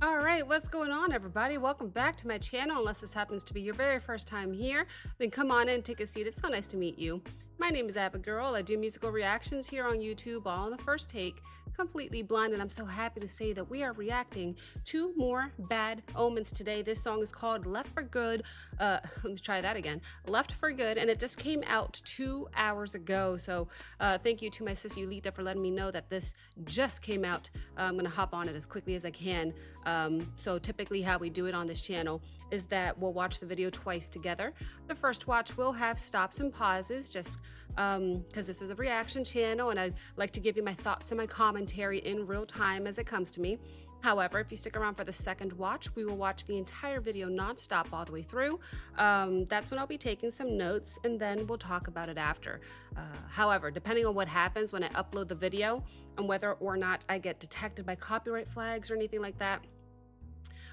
All right, what's going on, everybody? Welcome back to my channel. Unless this happens to be your very first time here, then come on in, take a seat. It's so nice to meet you. My name is Abigail. I do musical reactions here on YouTube, all on the first take, completely blind, and I'm so happy to say that we are reacting to more Bad Omens today. This song is called Left for Good. Let me try that again. Left for Good, and it just came out 2 hours ago. So thank you to my sister Yulita for letting me know that this just came out. I'm gonna hop on it as quickly as I can. So typically how we do it on this channel is that we'll watch the video twice together. The first watch will have stops and pauses just because this is a reaction channel and I'd like to give you my thoughts and my commentary in real time as it comes to me. However, if you stick around for the second watch, we will watch the entire video nonstop all the way through. That's when I'll be taking some notes and then we'll talk about it after. However, depending on what happens when I upload the video and whether or not I get detected by copyright flags or anything like that,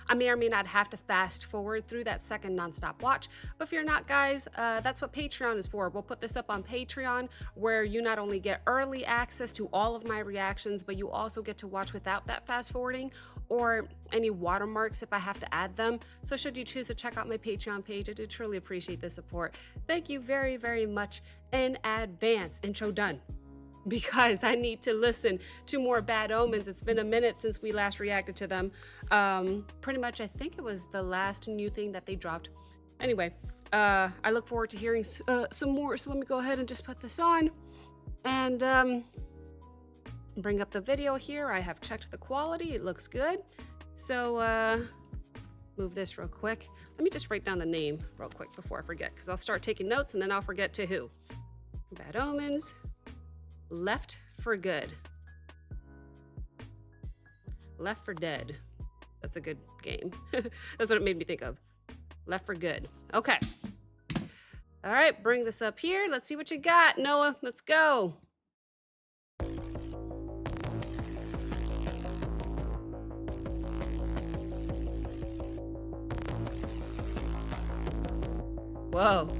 I may or may not have to fast forward through that second nonstop watch, but fear not, guys, that's what Patreon is for. We'll put this up on Patreon, where you not only get early access to all of my reactions, but you also get to watch without that fast forwarding or any watermarks if I have to add them. So should you choose to check out my Patreon page, I do truly appreciate the support. Thank you very, very much in advance. Intro done. Because I need to listen to more Bad Omens. It's been a minute since we last reacted to them. Pretty much, I think it was the last new thing that they dropped. Anyway, I look forward to hearing some more. So let me go ahead and just put this on and bring up the video here. I have checked the quality. It looks good. So move this real quick. Let me just write down the name real quick before I forget, because I'll start taking notes and then I'll forget to who. Bad Omens. Left for Good. Left for Dead. That's a good game. That's what it made me think of. Left for Good. Okay. All right, bring this up here. Let's see what you got, Noah. Let's go. Whoa.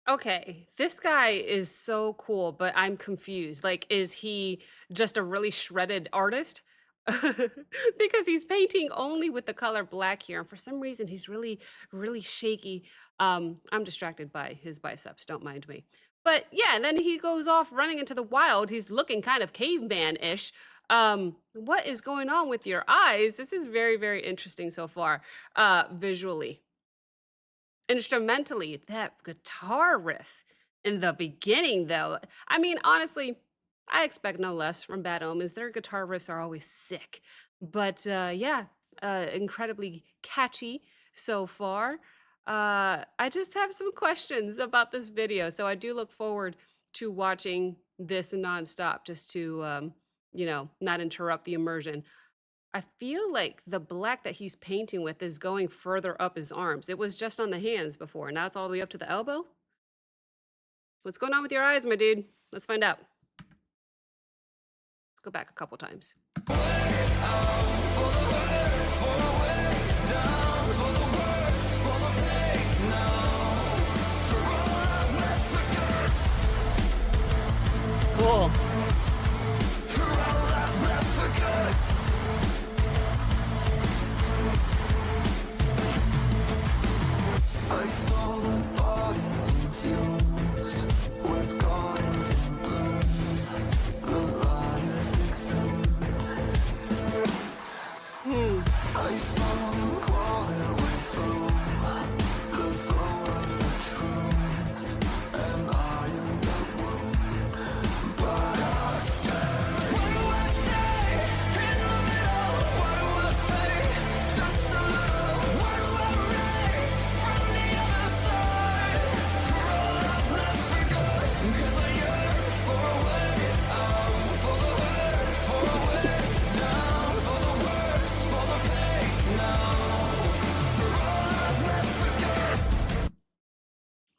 Okay, this guy is so cool, but I'm confused. Like, is he just a really shredded artist? Because he's painting only with the color black here, and for some reason he's really, really shaky. I'm distracted by his biceps, don't mind me. But yeah, then he goes off running into the wild. He's looking kind of caveman-ish. What is going on with your eyes? This is very, very interesting so far, visually. Instrumentally, that guitar riff in the beginning, though, I mean, honestly, I expect no less from Bad Omens. Their guitar riffs are always sick, but yeah, incredibly catchy so far. I just have some questions about this video, so I do look forward to watching this nonstop just to, not interrupt the immersion. I feel like the black that he's painting with is going further up his arms. It was just on the hands before. Now it's all the way up to the elbow. What's going on with your eyes, my dude? Let's find out. Let's go back a couple times. Cool. With gardens in bloom, the light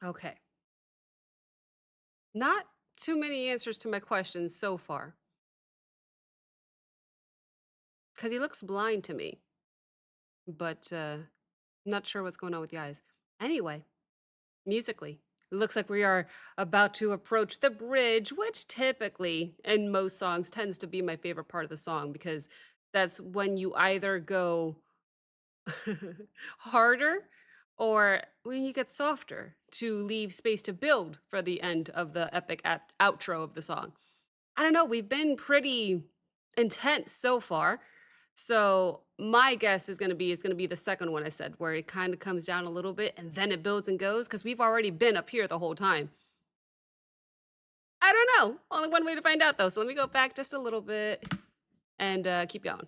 Okay. Not too many answers to my questions so far, because he looks blind to me, but not sure what's going on with the eyes. Anyway, musically, it looks like we are about to approach the bridge, which typically in most songs tends to be my favorite part of the song because that's when you either go harder or when you get softer to leave space to build for the end of the epic outro of the song. I don't know, we've been pretty intense so far. So my guess is gonna be it's gonna be the second one I said, where it kind of comes down a little bit and then it builds and goes because we've already been up here the whole time. I don't know. Only one way to find out though. So let me go back just a little bit and keep going.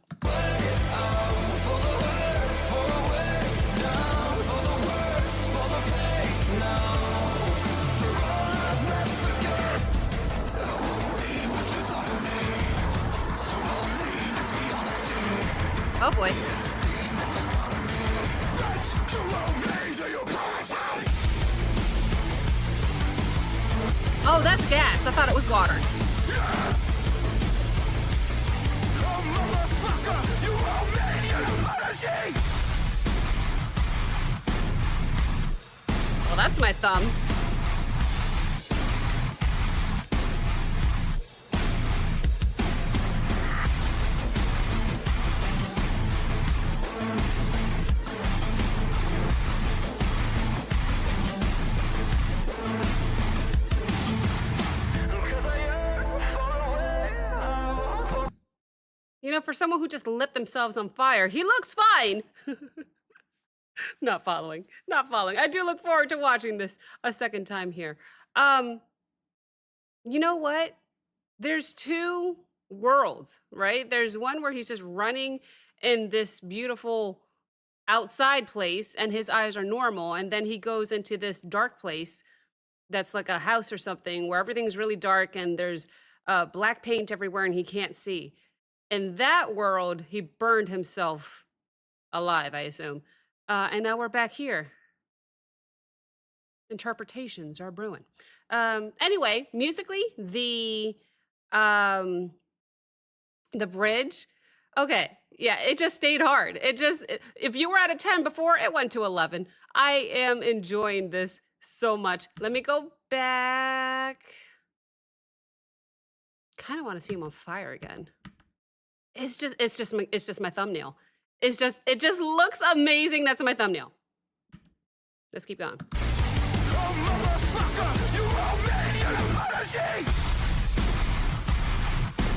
Oh boy. Oh, that's gas. I thought it was water. Well, that's my thumb. You know, for someone who just lit themselves on fire, he looks fine. Not following. Not following. I do look forward to watching this a second time here. Um, you know what? There's two worlds, right? There's one where he's just running in this beautiful outside place and his eyes are normal, and then he goes into this dark place that's like a house or something where everything's really dark and there's black paint everywhere and he can't see. In that world, he burned himself alive, I assume. And now we're back here. Interpretations are brewing. Anyway, musically, um the bridge. Okay, yeah, it just stayed hard. If you were at a 10 before, it went to 11. I am enjoying this so much. Let me go back. Kind of want to see him on fire again. It's just my thumbnail. It just looks amazing. That's my thumbnail. Let's keep going.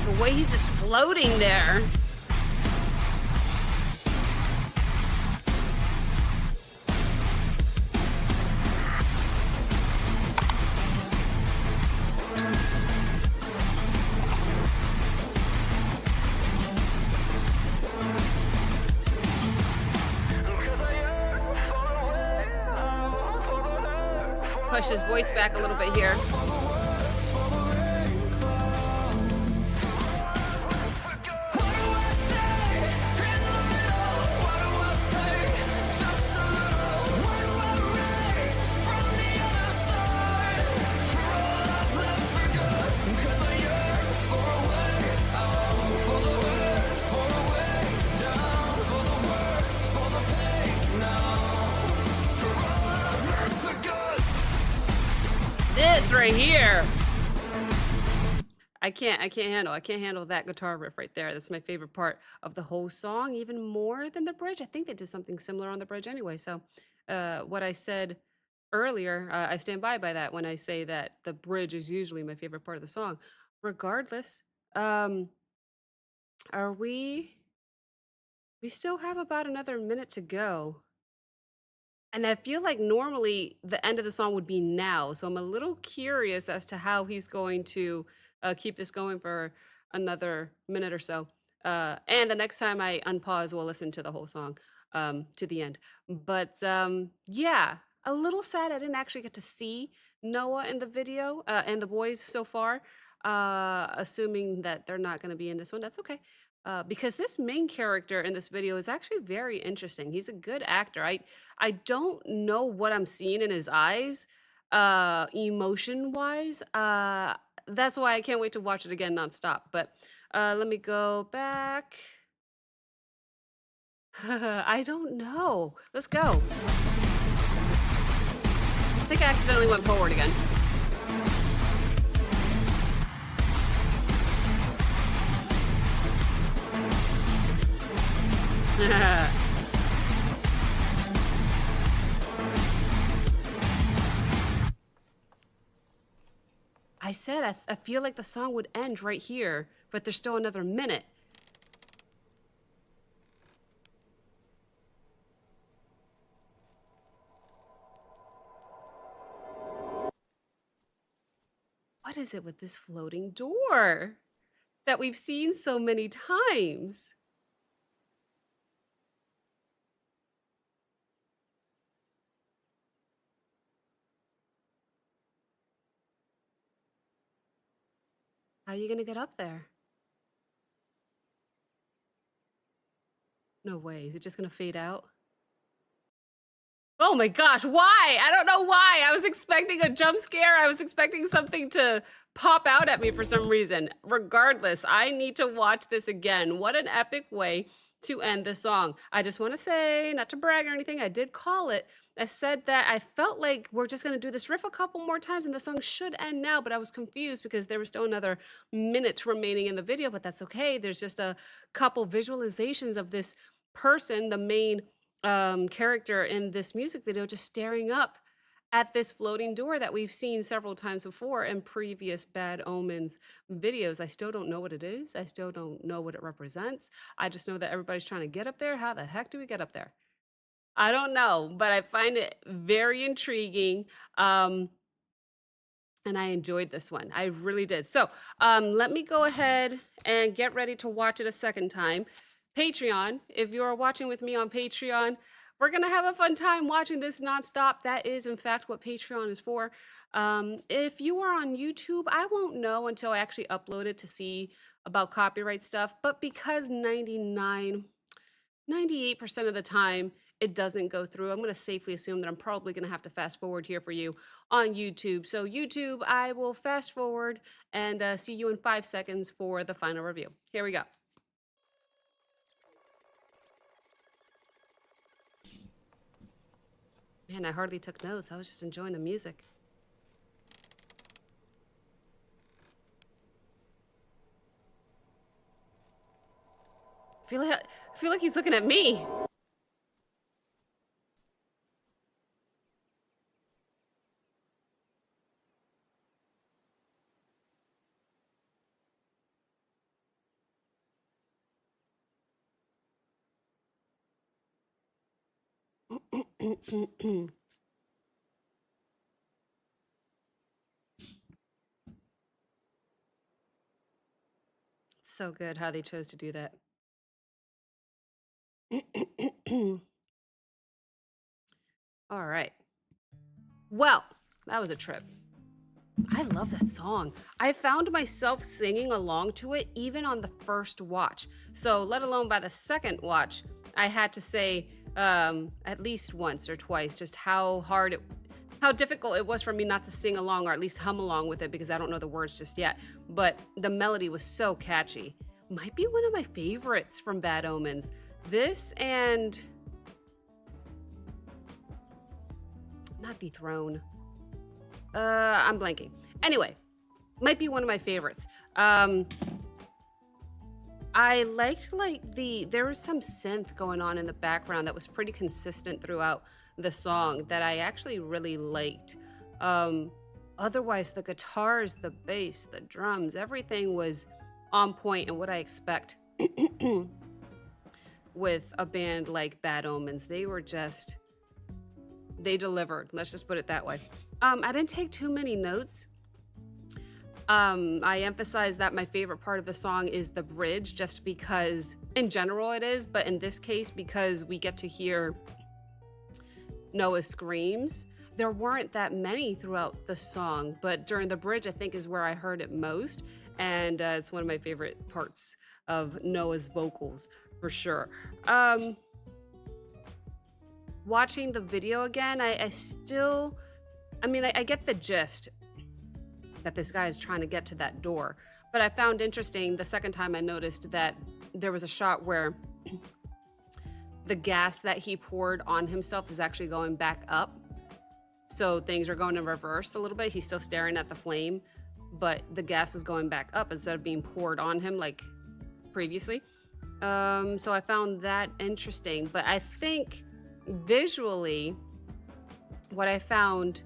The way he's just floating there. Push his voice back a little bit here. This right here. I can't handle that guitar riff right there. That's my favorite part of the whole song, even more than the bridge. I think they did something similar on the bridge anyway. So, what I said earlier, I stand by that when I say that the bridge is usually my favorite part of the song. Regardless, um, are we still have about another minute to go. And I feel like normally the end of the song would be now. So I'm a little curious as to how he's going to keep this going for another minute or so. And the next time I unpause, we'll listen to the whole song to the end. But yeah, a little sad I didn't actually get to see Noah in the video and the boys so far. Assuming that they're not going to be in this one, that's okay. Because this main character in this video is actually very interesting. He's a good actor. I don't know what I'm seeing in his eyes. emotion wise. That's why I can't wait to watch it again nonstop. But let me go back. I don't know. Let's go. I think I accidentally went forward again. I said I feel like the song would end right here, but there's still another minute. What is it with this floating door that we've seen so many times? How are you gonna get up there? No way. Is it just gonna fade out? Oh my gosh, why? I don't know why. I was expecting a jump scare. I was expecting something to pop out at me for some reason. Regardless, I need to watch this again. What an epic way to end the song. I just want to say, not to brag or anything, I did call it. I said that I felt like we're just going to do this riff a couple more times and the song should end now, but I was confused because there was still another minute remaining in the video, but that's okay. There's just a couple visualizations of this person, the main character in this music video, just staring up at this floating door that we've seen several times before in previous Bad Omens videos. I still don't know what it is. I still don't know what it represents. I just know that everybody's trying to get up there. How the heck do we get up there? I don't know, but I find it very intriguing. And I enjoyed this one. I really did. So let me go ahead and get ready to watch it a second time. Patreon, if you are watching with me on Patreon, we're going to have a fun time watching this nonstop. That is, in fact, what Patreon is for. If you are on YouTube, I won't know until I actually upload it to see about copyright stuff. But because 98% of the time it doesn't go through, I'm going to safely assume that I'm probably going to have to fast forward here for you on YouTube. So YouTube, I will fast forward and see you in 5 seconds for the final review. Here we go. Man, I hardly took notes. I was just enjoying the music. I feel like he's looking at me. So good how they chose to do that. All right. Well, that was a trip. I love that song. I found myself singing along to it even on the first watch. So, let alone by the second watch, I had to say at least once or twice just how difficult it was for me not to sing along or at least hum along with it because I don't know the words just yet. But the melody was so catchy. Might be one of my favorites from Bad Omens. This and not Dethrone. I'm blanking. Anyway, might be one of my favorites. I liked there was some synth going on in the background that was pretty consistent throughout the song that I actually really liked. Otherwise, the guitars, the bass, the drums, everything was on point and what I expect with a band like Bad Omens. They delivered. Let's just put it that way. I didn't take too many notes. I emphasize that my favorite part of the song is the bridge, just because in general it is, but in this case, because we get to hear Noah's screams. There weren't that many throughout the song, but during the bridge, I think is where I heard it most. And it's one of my favorite parts of Noah's vocals for sure. Watching the video again, I still I mean, I get the gist that this guy is trying to get to that door, but I found interesting the second time I noticed that there was a shot where the gas that he poured on himself is actually going back up. So things are going in reverse a little bit. He's still staring at the flame, but the gas is going back up instead of being poured on him like previously. So I found that interesting. But I think visually, what I found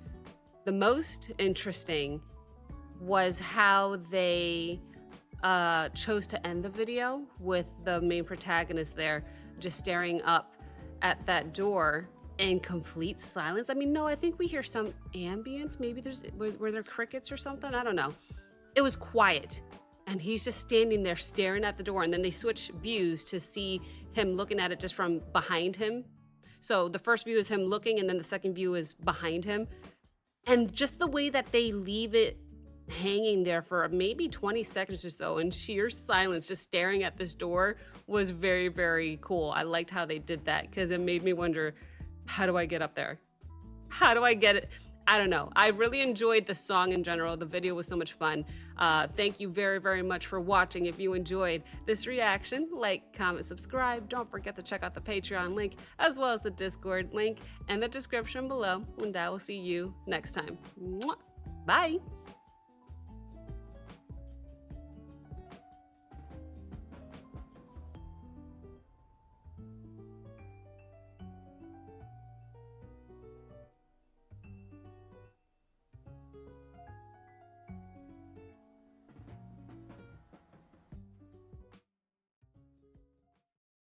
the most interesting was how they chose to end the video with the main protagonist there just staring up at that door in complete silence. I mean, no, I think we hear some ambience. Maybe were there crickets or something? I don't know. It was quiet, and he's just standing there staring at the door, and then they switch views to see him looking at it just from behind him. So the first view is him looking, and then the second view is behind him. And just the way that they leave it hanging there for maybe 20 seconds or so in sheer silence, just staring at this door, was very, very cool. I liked how they did that because it made me wonder, how do I get up there? How do I get it? I don't know. I really enjoyed the song in general. The video was so much fun. Thank you very, very much for watching. If you enjoyed this reaction, like, comment, subscribe. Don't forget to check out the Patreon link as well as the Discord link in the description below. And I will see you next time. Mwah. Bye.